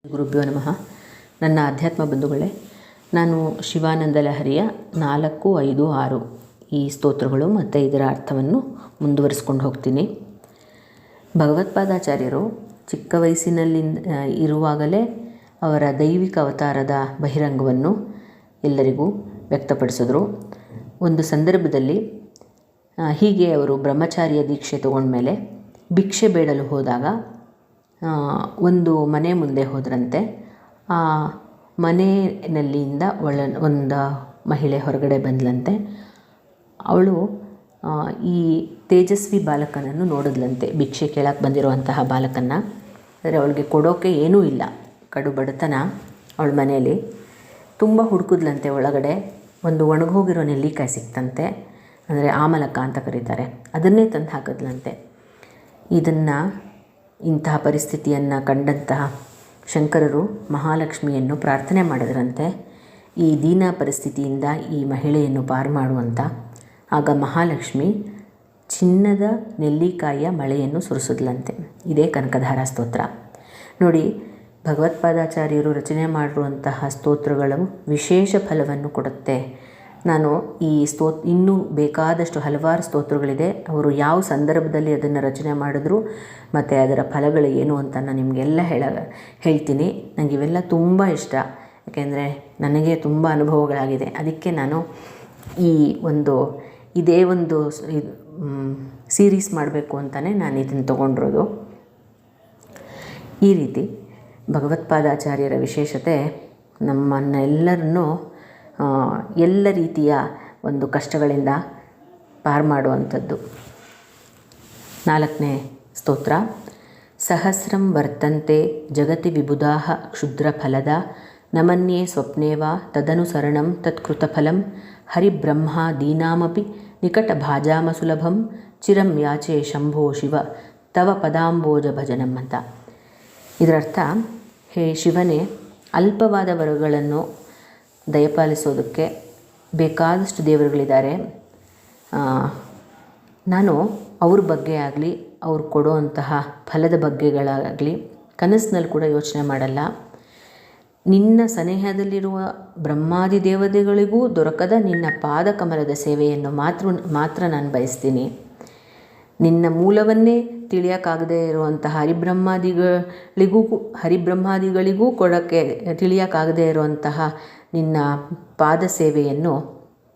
ಗುರುಭ್ಯೋ ನಮಃ. ನನ್ನ ಅಧ್ಯಾತ್ಮ ಬಂಧುಗಳೇ, ನಾನು ಶಿವಾನಂದ ಲಹರಿಯ 4, 5, 6 ಈ ಸ್ತೋತ್ರಗಳು ಮತ್ತು ಇದರ ಅರ್ಥವನ್ನು ಮುಂದುವರಿಸ್ಕೊಂಡು ಹೋಗ್ತೀನಿ. ಭಗವತ್ಪಾದಾಚಾರ್ಯರು ಚಿಕ್ಕ ವಯಸ್ಸಿನಲ್ಲಿ ಇರುವಾಗಲೇ ಅವರ ದೈವಿಕ ಅವತಾರದ ಬಹಿರಂಗವನ್ನು ಎಲ್ಲರಿಗೂ ವ್ಯಕ್ತಪಡಿಸಿದ್ರು. ಒಂದು ಸಂದರ್ಭದಲ್ಲಿ ಹೀಗೆ ಅವರು ಬ್ರಹ್ಮಚಾರಿಯ ದೀಕ್ಷೆ ತಗೊಂಡ್ಮೇಲೆ ಭಿಕ್ಷೆ ಬೇಡಲು ಹೋದಾಗ ಒಂದು ಮನೆ ಮುಂದೆ ಹೋದ್ರಂತೆ. ಆ ಮನೆಯಲ್ಲಿಂದ ಒಂದು ಮಹಿಳೆ ಹೊರಗಡೆ ಬಂದಲಂತೆ. ಅವಳು ಈ ತೇಜಸ್ವಿ ಬಾಲಕನನ್ನು ನೋಡಿದ್ಲಂತೆ, ಭಿಕ್ಷೆ ಕೇಳಕ್ಕೆ ಬಂದಿರುವಂತಹ ಬಾಲಕನ್ನು. ಆದರೆ ಅವಳಿಗೆ ಕೊಡೋಕ್ಕೆ ಏನೂ ಇಲ್ಲ, ಕಡು ಬಡತನ ಅವಳ ಮನೆಯಲ್ಲಿ. ತುಂಬ ಹುಡುಕಿದ್ಲಂತೆ. ಒಳಗಡೆ ಒಂದು ಒಣಗೋಗಿರೋ ನೆಲ್ಲಿಕಾಯಿ ಸಿಕ್ತಂತೆ, ಅಂದರೆ ಆಮಲಕ ಅಂತ ಕರೀತಾರೆ, ಅದನ್ನೇ ತಂದು ಹಾಕಿದ್ಲಂತೆ. ಇಂತಹ ಪರಿಸ್ಥಿತಿಯನ್ನು ಕಂಡಂತಹ ಶಂಕರರು ಮಹಾಲಕ್ಷ್ಮಿಯನ್ನು ಪ್ರಾರ್ಥನೆ ಮಾಡಿದ್ರಂತೆ, ಈ ದೀನ ಪರಿಸ್ಥಿತಿಯಿಂದ ಈ ಮಹಿಳೆಯನ್ನು ಪಾರು ಮಾಡುವಂತ. ಆಗ ಮಹಾಲಕ್ಷ್ಮಿ ಚಿನ್ನದ ನೆಲ್ಲಿಕಾಯಿಯ ಮಳೆಯನ್ನು ಸುರಿಸಿದ್ಲಂತೆ. ಇದೇ ಕನಕಧಾರ ಸ್ತೋತ್ರ. ನೋಡಿ, ಭಗವತ್ಪಾದಾಚಾರ್ಯರು ರಚನೆ ಮಾಡಿರುವಂತಹ ಸ್ತೋತ್ರಗಳು ವಿಶೇಷ ಫಲವನ್ನು ಕೊಡುತ್ತೆ. ನಾನು ಈ ಇನ್ನೂ ಬೇಕಾದಷ್ಟು ಹಲವಾರು ಸ್ತೋತ್ರಗಳಿದೆ. ಅವರು ಯಾವ ಸಂದರ್ಭದಲ್ಲಿ ಅದನ್ನು ರಚನೆ ಮಾಡಿದ್ರು ಮತ್ತು ಅದರ ಫಲಗಳು ಏನು ಅಂತ ನಾನು ನಿಮಗೆಲ್ಲ ಹೇಳ್ತೀನಿ. ನನಗೆ ಇವೆಲ್ಲ ತುಂಬ ಇಷ್ಟ, ಯಾಕೆಂದರೆ ನನಗೆ ತುಂಬ ಅನುಭವಗಳಾಗಿದೆ. ಅದಕ್ಕೆ ನಾನು ಇದೇ ಒಂದು ಸೀರೀಸ್ ಮಾಡಬೇಕು ಅಂತಲೇ ನಾನು ಇದನ್ನು ತೊಗೊಂಡಿರೋದು. ಈ ರೀತಿ ಭಗವತ್ಪಾದಾಚಾರ್ಯರ ವಿಶೇಷತೆ ನಮ್ಮನ್ನೆಲ್ಲರನ್ನೂ ಎಲ್ಲ ರೀತಿಯ ಒಂದು ಕಷ್ಟಗಳಿಂದ ಪಾರು ಮಾಡುವಂಥದ್ದು. 4ನೇ ಸ್ತೋತ್ರ. ಸಹಸ್ರಂ ವರ್ತಂತೆ ಜಗತಿ ವಿಬುಧಾಃ ಕ್ಷುದ್ರಫಲದ ನಮನ್ಯೇ ಸ್ವಪ್ನೇವ ತದನುಸರಣಂ ತತ್ಕೃತಫಲಂ ಹರಿಬ್ರಹ್ಮ ದೀನಾಮಪಿ ನಿಕಟಭಾಜಾಮ ಸುಲಭಂ ಚಿರಂ ಯಾಚೆ ಶಂಭೋ ಶಿವ ತವ ಪದಾಂಬೋಜ ಭಜನಂ ಅಂತ. ಇದರರ್ಥ, ಹೇ ಶಿವನೇ, ಅಲ್ಪವಾದ ವರಗಳನ್ನು ದಯಪಾಲಿಸೋದಕ್ಕೆ ಬೇಕಾದಷ್ಟು ದೇವರುಗಳಿದ್ದಾರೆ. ನಾನು ಅವ್ರ ಬಗ್ಗೆ ಆಗಲಿ, ಅವ್ರು ಕೊಡೋವಂತಹ ಫಲದ ಬಗ್ಗೆಗಳಾಗಲಿ ಕನಸಿನಲ್ಲಿ ಕೂಡ ಯೋಚನೆ ಮಾಡಲ್ಲ. ನಿನ್ನ ಸನೇಹದಲ್ಲಿರುವ ಬ್ರಹ್ಮಾದಿ ದೇವತೆಗಳಿಗೂ ದೊರಕದ ನಿನ್ನ ಪಾದಕಮಲದ ಸೇವೆಯನ್ನು ಮಾತ್ರ ನಾನು ಬಯಸ್ತೀನಿ. ನಿನ್ನ ಮೂಲವನ್ನೇ ತಿಳಿಯೋಕ್ಕಾಗದೇ ಇರುವಂತಹ ಹರಿಬ್ರಹ್ಮಾದಿಗಳಿಗೂ ಕೊಡೋಕ್ಕೆ ತಿಳಿಯೋಕ್ಕಾಗದೇ ಇರುವಂತಹ ನಿನ್ನ ಪಾದ ಸೇವೆಯನ್ನು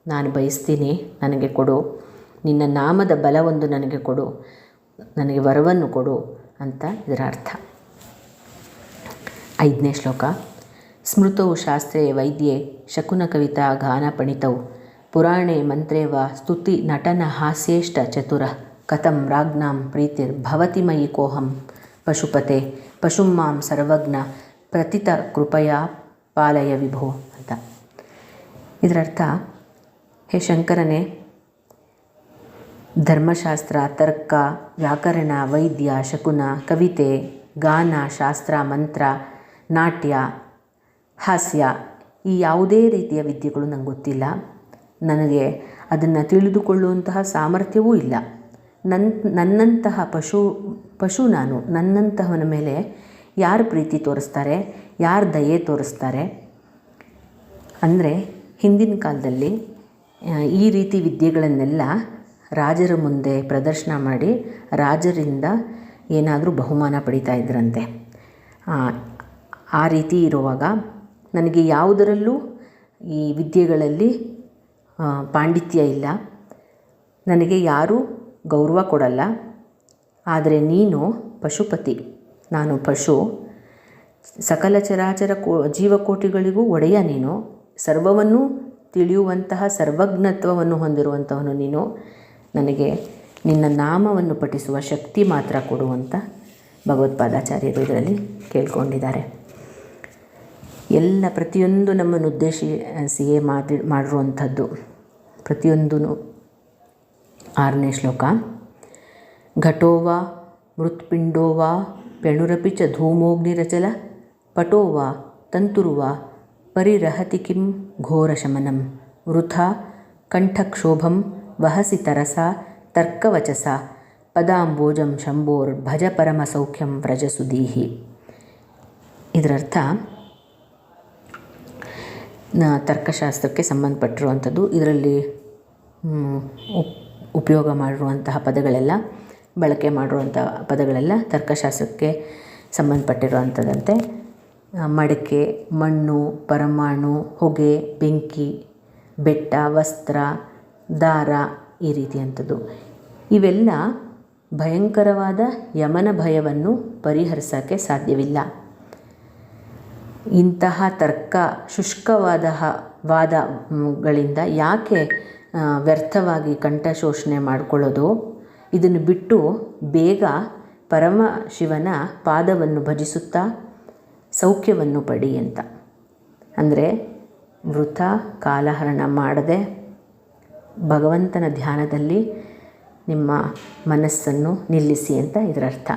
ನಾನು ಬಯಸ್ತೀನಿ. ನನಗೆ ಕೊಡು, ನಿನ್ನ ನಾಮದ ಬಲವೊಂದು ನನಗೆ ಕೊಡು, ನನಗೆ ವರವನ್ನು ಕೊಡು ಅಂತ ಇದರ ಅರ್ಥ. 5ನೇ ಶ್ಲೋಕ. ಸ್ಮೃತೌ ಶಾಸ್ತ್ರೇ ವೈದ್ಯೆ ಶಕುನ ಕವಿತಾ ಗಾನ ಪಣಿತೌ ಪುರಾಣೇ ಮಂತ್ರೇ ವಾ ಸ್ತುತಿ ನಟನ ಹಾಸ್ಯೇಷ್ಟ ಚತುರ ಕಥಂ ರಾಜ್ಞಾಂ ಪ್ರೀತಿರ್ಭವತಿ ಮಯಿ ಕೋಹಂ ಪಶುಪತೆ ಪಶುಂ ಮಾಂ ಸರ್ವಜ್ಞ ಪ್ರತಿತ ಕೃಪಯಾ ಪಾಲಯ ವಿಭೋ ಅಂತ. ಇದರರ್ಥ, ಹೇ ಶಂಕರನೇ, ಧರ್ಮಶಾಸ್ತ್ರ, ತರ್ಕ, ವ್ಯಾಕರಣ, ವೈದ್ಯ, ಶಕುನ, ಕವಿತೆ, ಗಾನ, ಶಾಸ್ತ್ರ, ಮಂತ್ರ, ನಾಟ್ಯ, ಹಾಸ್ಯ, ಈ ಯಾವುದೇ ರೀತಿಯ ವಿದ್ಯೆಗಳು ನಂಗೆ ಗೊತ್ತಿಲ್ಲ. ನನಗೆ ಅದನ್ನು ತಿಳಿದುಕೊಳ್ಳುವಂತಹ ಸಾಮರ್ಥ್ಯವೂ ಇಲ್ಲ. ನನ್ನಂತಹ ಪಶು ನಾನು. ನನ್ನಂತಹವನ ಮೇಲೆ ಯಾರು ಪ್ರೀತಿ ತೋರಿಸ್ತಾರೆ, ಯಾರು ದಯೆ ತೋರಿಸ್ತಾರೆ? ಅಂದರೆ ಹಿಂದಿನ ಕಾಲದಲ್ಲಿ ಈ ರೀತಿ ವಿದ್ಯೆಗಳನ್ನೆಲ್ಲ ರಾಜರ ಮುಂದೆ ಪ್ರದರ್ಶನ ಮಾಡಿ ರಾಜರಿಂದ ಏನಾದರೂ ಬಹುಮಾನ ಪಡಿತಾ ಇದ್ರಂತೆ. ಆ ರೀತಿ ಇರುವಾಗ ನನಗೆ ಯಾವುದರಲ್ಲೂ ಈ ವಿದ್ಯೆಗಳಲ್ಲಿ ಪಾಂಡಿತ್ಯ ಇಲ್ಲ. ನನಗೆ ಯಾರೂ ಗೌರವ ಕೊಡಲ್ಲ. ಆದರೆ ನೀನು ಪಶುಪತಿ, ನಾನು ಪಶು. ಸಕಲ ಚರಾಚರ ಜೀವಕೋಟಿಗಳಿಗೂ ಒಡೆಯ ನೀನು. ಸರ್ವವನ್ನೂ ತಿಳಿಯುವಂತಹ ಸರ್ವಜ್ಞತ್ವವನ್ನು ಹೊಂದಿರುವಂಥವನು ನೀನು. ನನಗೆ ನಿನ್ನ ನಾಮವನ್ನು ಪಠಿಸುವ ಶಕ್ತಿ ಮಾತ್ರ ಕೊಡುವಂಥ ಭಗವತ್ಪಾದಾಚಾರ್ಯರು ಇದರಲ್ಲಿ ಕೇಳ್ಕೊಂಡಿದ್ದಾರೆ. ಪ್ರತಿಯೊಂದು ನಮ್ಮನ್ನು ಉದ್ದೇಶಿಸಿಯೇ ಮಾಡಿರುವಂಥದ್ದು ಪ್ರತಿಯೊಂದೂ. 6ನೇ ಶ್ಲೋಕ. ಘಟೋವಾ ಮೃತ್ಪಿಂಡೋವಾ ಪೆಣುರಪಿ ಚ ಧೂಮೋಗ್ನಿರಚಲ ಪಟೋವಾ ತಂತುರ್ವಾ ಪರಿರಹತಿ ಕಿಂ ಘೋರಶಮನಂ ವೃಥಾ ಕಂಠಕ್ಷೋಭಂ ವಹಸಿ ತರಸಾ ತರ್ಕವಚಸ ಪದಾಂಬೋಜಂ ಶಂಭೋರ್ ಭಜ ಪರಮ ಸೌಖ್ಯಂ ವ್ರಜಸುದೀಹಿ. ಇದರರ್ಥ ತರ್ಕಶಾಸ್ತ್ರಕ್ಕೆ ಸಂಬಂಧಪಟ್ಟಿರುವಂಥದ್ದು. ಇದರಲ್ಲಿ ಉಪಯೋಗ ಮಾಡಿರುವಂತಹ ಪದಗಳೆಲ್ಲ, ಬಳಕೆ ಮಾಡಿರುವಂಥ ಪದಗಳೆಲ್ಲ ತರ್ಕಶಾಸ್ತ್ರಕ್ಕೆ ಸಂಬಂಧಪಟ್ಟಿರುವಂಥದ್ದಂತೆ. ಮಡಕೆ, ಮಣ್ಣು, ಪರಮಾಣು, ಹೊಗೆ, ಬೆಂಕಿ, ಬೆಟ್ಟ, ವಸ್ತ್ರ, ದಾರ ಈ ರೀತಿಯಂಥದ್ದು. ಇವೆಲ್ಲ ಭಯಂಕರವಾದ ಯಮನ ಭಯವನ್ನು ಪರಿಹರಿಸೋಕ್ಕೆ ಸಾಧ್ಯವಿಲ್ಲ. ಇಂತಹ ಶುಷ್ಕವಾದ ವಾದಗಳಿಂದ ಯಾಕೆ ವ್ಯರ್ಥವಾಗಿ ಕಂಠಶೋಷಣೆ ಮಾಡಿಕೊಳ್ಳೋದು? ಇದನ್ನು ಬಿಟ್ಟು ಬೇಗ ಪರಮಶಿವನ ಪಾದವನ್ನು ಭಜಿಸುತ್ತಾ ಸೌಖ್ಯವನ್ನು ಪಡಿ ಅಂತ. ಅಂದರೆ ವೃಥ ಕಾಲಹರಣ ಮಾಡದೆ ಭಗವಂತನ ಧ್ಯಾನದಲ್ಲಿ ನಿಮ್ಮ ಮನಸ್ಸನ್ನು ನಿಲ್ಲಿಸಿ ಅಂತ ಇದರರ್ಥ.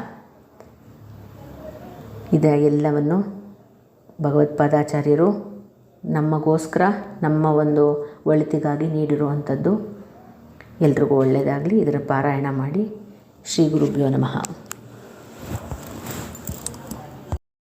ಎಲ್ಲವನ್ನು ಭಗವತ್ಪಾದಾಚಾರ್ಯರು ನಮಗೋಸ್ಕರ, ನಮ್ಮ ಒಂದು ಒಳಿತಿಗಾಗಿ ನೀಡಿರುವಂಥದ್ದು. ಎಲ್ರಿಗೂ ಒಳ್ಳೆಯದಾಗಲಿ. ಇದರ ಪಾರಾಯಣ ಮಾಡಿ. ಶ್ರೀ ಗುರುಭ್ಯೋ ನಮಃ.